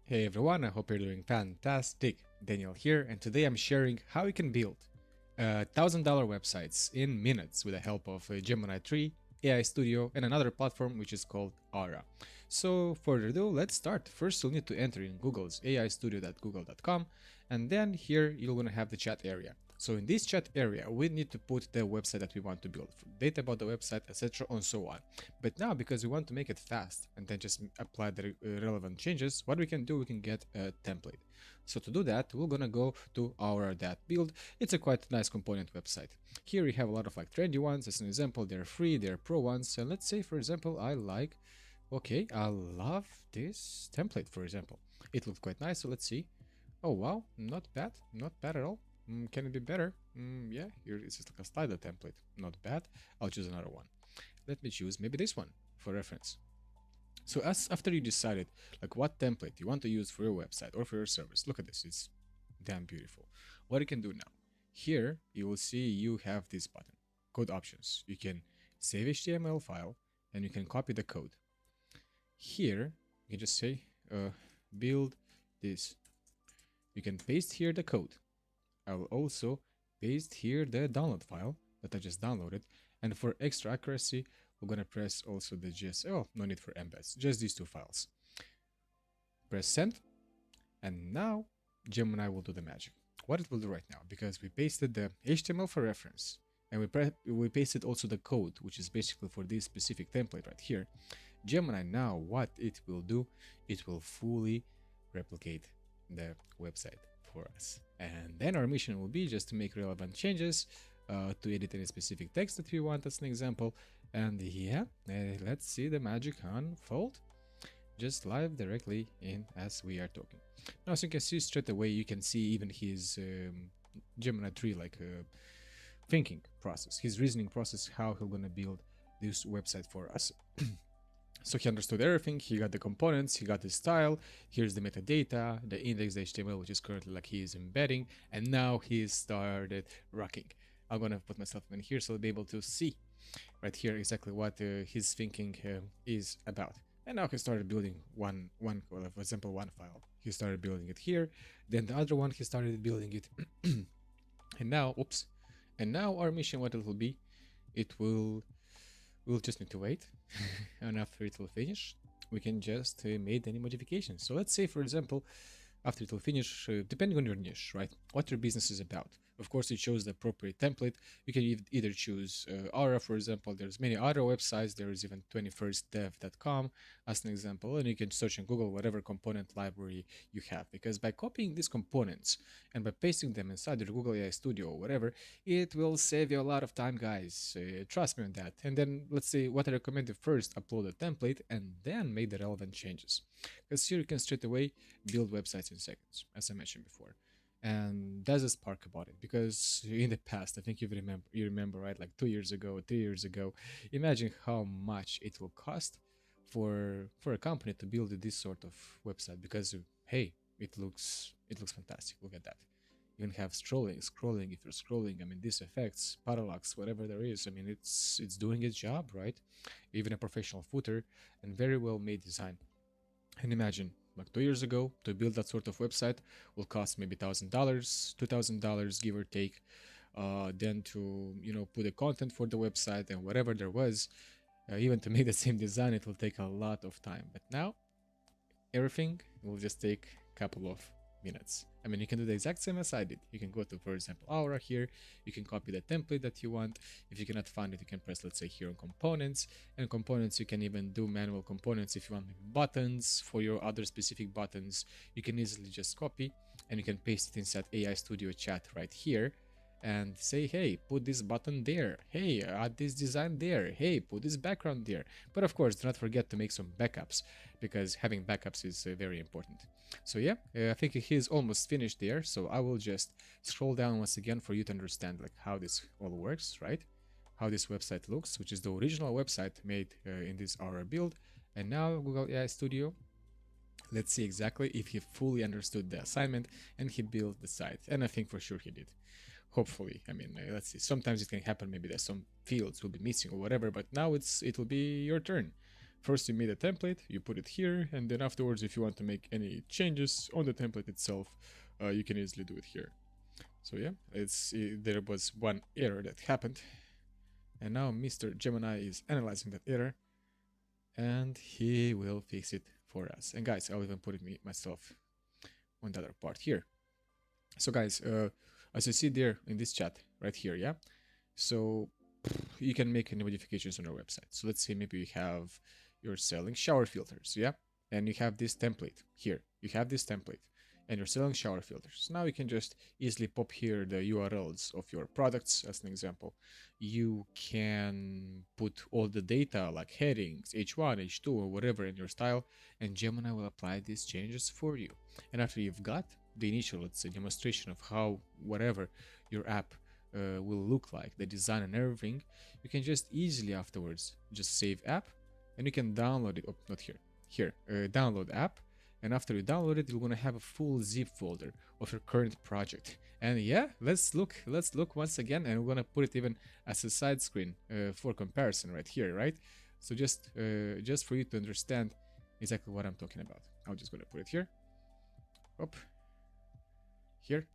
Hey everyone, I hope you're doing fantastic. Daniel here, and today I'm sharing how you can build $1,000 websites in minutes with the help of Gemini 3, AI Studio, and another platform which is called Aura. So, further ado, let's start. First, you'll need to enter in Google's aistudio.google.com, and then here you're going to have the chat area. So in this chat area, we need to put the website that we want to build, data about the website, etc., and so on. But now, because we want to make it fast and then just apply the relevant changes, what we can do, we can get a template. So to do that, we're gonna go to our .build. It's a quite nice component website. Here we have a lot of like trendy ones. As an example, they're free, they're pro ones. And let's say, for example, I love this template, for example. It looks quite nice, so let's see. Oh wow, not bad at all. Can it be better? Yeah, here it's just like a slider template. Not bad. I'll choose another one. Let me choose maybe this one for reference. So after you decided like what template you want to use for your website or for your service, look at this. It's damn beautiful. What you can do now. Here you will see you have this button, code options. You can save HTML file and you can copy the code. Here you can just say build this. You can paste here the code. I will also paste here the download file that I just downloaded. And for extra accuracy, we're going to press also the oh, no need for embeds, just these two files. Press send. And now Gemini will do the magic. What it will do right now, because we pasted the HTML for reference, and we pasted also the code, which is basically for this specific template right here. Gemini now, what it will do, it will fully replicate the website for us. And then our mission will be just to make relevant changes, to edit any specific text that we want as an example. And yeah, let's see the magic unfold just live directly in as we are talking. Now, as you can see straight away, you can see even his Gemini 3 like thinking process, his reasoning process, how he's gonna build this website for us. So he understood everything, he got the components, he got the style, here's the metadata, the index HTML, which is currently like he is embedding, and now he started rocking. I'm gonna put myself in here so I'll be able to see right here exactly what his thinking is about. And now he started building one, for example, one file. He started building it here, then the other one, he started building it. And now, oops, and now our mission, what it will be, we'll just need to wait. And after it will finish, we can just make any modifications. So let's say, for example, after it will finish, depending on your niche, right? What your business is about. Of course, it shows the appropriate template. You can either choose Aura, for example. There's many other websites. There is even 21stdev.com as an example. And you can search in Google whatever component library you have. Because by copying these components and by pasting them inside your Google AI Studio or whatever, it will save you a lot of time, guys. Trust me on that. And then let's say what I recommend you first, upload a template and then make the relevant changes. Because here you can straight away build websites in seconds, as I mentioned before. And that's a spark about it, because in the past, I think you remember, right, like 2 years ago, 3 years ago, imagine how much it will cost for a company to build this sort of website, because hey, it looks fantastic. Look at that. You can have scrolling if you're scrolling. I mean, these effects, parallax, whatever there is, I mean, it's doing its job, right? Even a professional footer and very well made design. And imagine, like 2 years ago, to build that sort of website will cost maybe $1,000, $2,000, give or take. Then to put the content for the website and whatever there was, even to make the same design, it will take a lot of time. But now, everything will just take a couple of minutes. I mean, you can do the exact same as I did. You can go to, for example, Aura here. You can copy the template that you want. If you cannot find it, you can press, let's say, here on components. And components, you can even do manual components if you want buttons for your other specific buttons. You can easily just copy and you can paste it inside AI Studio chat right here and say, hey, put this button there. Hey, add this design there. Hey, put this background there. But of course, do not forget to make some backups, because having backups is very important. So yeah, I think he's almost finished there. So I will just scroll down once again for you to understand like how this all works, right? How this website looks, which is the original website made in this Aura build. And now Google AI Studio. Let's see exactly if he fully understood the assignment and he built the site. And I think for sure he did. Hopefully. I mean, let's see. Sometimes it can happen. Maybe there's some fields will be missing or whatever. But now it will be your turn. First you made a template, you put it here, and then afterwards if you want to make any changes on the template itself, you can easily do it here. So yeah, there was one error that happened, and now Mr. Gemini is analyzing that error, and he will fix it for us. And guys, I'll even put it myself on the other part here. So guys, as you see there in this chat right here, yeah, so you can make any modifications on your website. So let's say maybe you're selling shower filters, yeah, and you have this template here. You have this template, and you're selling shower filters. Now you can just easily pop here the URLs of your products as an example. You can put all the data like headings, H1, H2, or whatever in your style, and Gemini will apply these changes for you. And after you've got the initial, let's say, demonstration of how whatever your app will look like, the design and everything, you can just easily afterwards just save app, and you can download it. Oh, not here. Download app, and after you download it, you're gonna have a full zip folder of your current project. And yeah, let's look once again, and we're gonna put it even as a side screen for comparison right here, right? So just for you to understand exactly what I'm talking about, I'm just gonna put it here. Up here.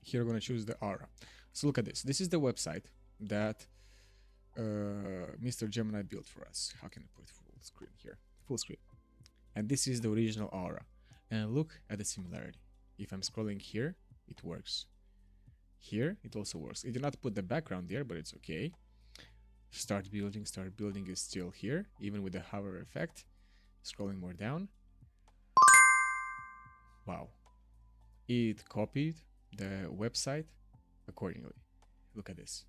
Here we're gonna choose the aura. So look at this. This is the website that Mr. Gemini built for us. How can I put full screen here? Full screen. And this is the original aura. And look at the similarity. If I'm scrolling here, it works. Here, it also works. I did not put the background there, but it's okay. Start building is still here, even with the hover effect. Scrolling more down. Wow. It copied the website accordingly. Look at this.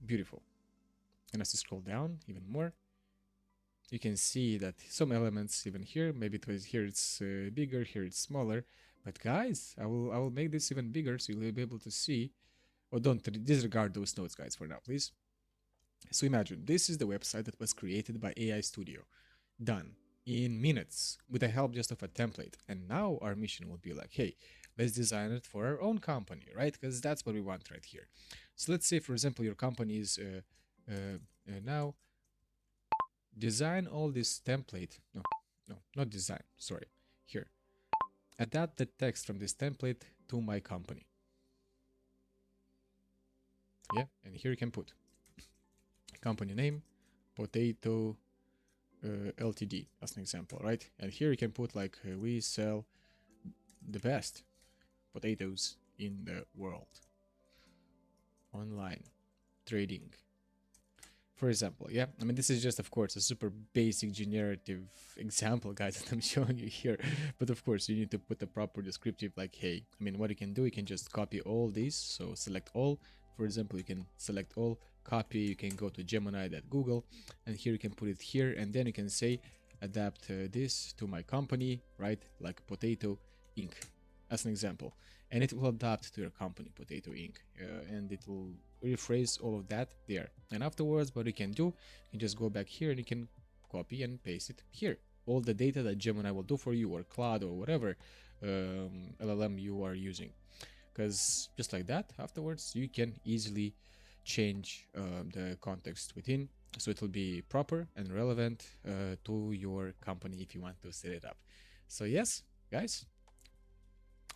Beautiful. And as you scroll down even more, you can see that some elements even here, maybe it was here it's bigger, here it's smaller. But guys, I will make this even bigger so you'll be able to see. Oh, don't disregard those notes, guys, for now, please. So imagine this is the website that was created by AI Studio, done in minutes with the help just of a template. And now our mission will be like, hey, let's design it for our own company, right? Because that's what we want right here. So let's say, for example, your company is now design all this template. No, not design. Sorry. Here. Adapt the text from this template to my company. Yeah, and here you can put company name, Potato Ltd as an example, right? And here you can put like we sell the best potatoes in the world. Online trading, for example. Yeah, I mean, this is just, of course, a super basic generative example, guys, that I'm showing you here. But of course, you need to put the proper descriptive, like, hey, I mean, what you can do, you can just copy all these. So select all. For example, you can select all, copy, you can go to Gemini.google, and here you can put it here, and then you can say, adapt this to my company, right? Like Potato Inc. as an example. And it will adapt to your company, Potato Inc. And it will rephrase all of that there. And afterwards, what you can do, you can just go back here and you can copy and paste it here. All the data that Gemini will do for you, or Cloud, or whatever LLM you are using. Because just like that, afterwards, you can easily change the context within. So it will be proper and relevant to your company if you want to set it up. So yes, guys,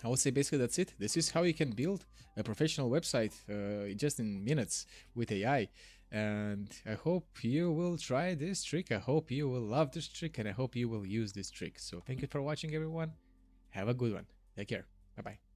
I would say basically that's it. This is how you can build a professional website just in minutes with AI. And I hope you will try this trick. I hope you will love this trick, and I hope you will use this trick. So thank you for watching, everyone. Have a good one. Take care. Bye-bye.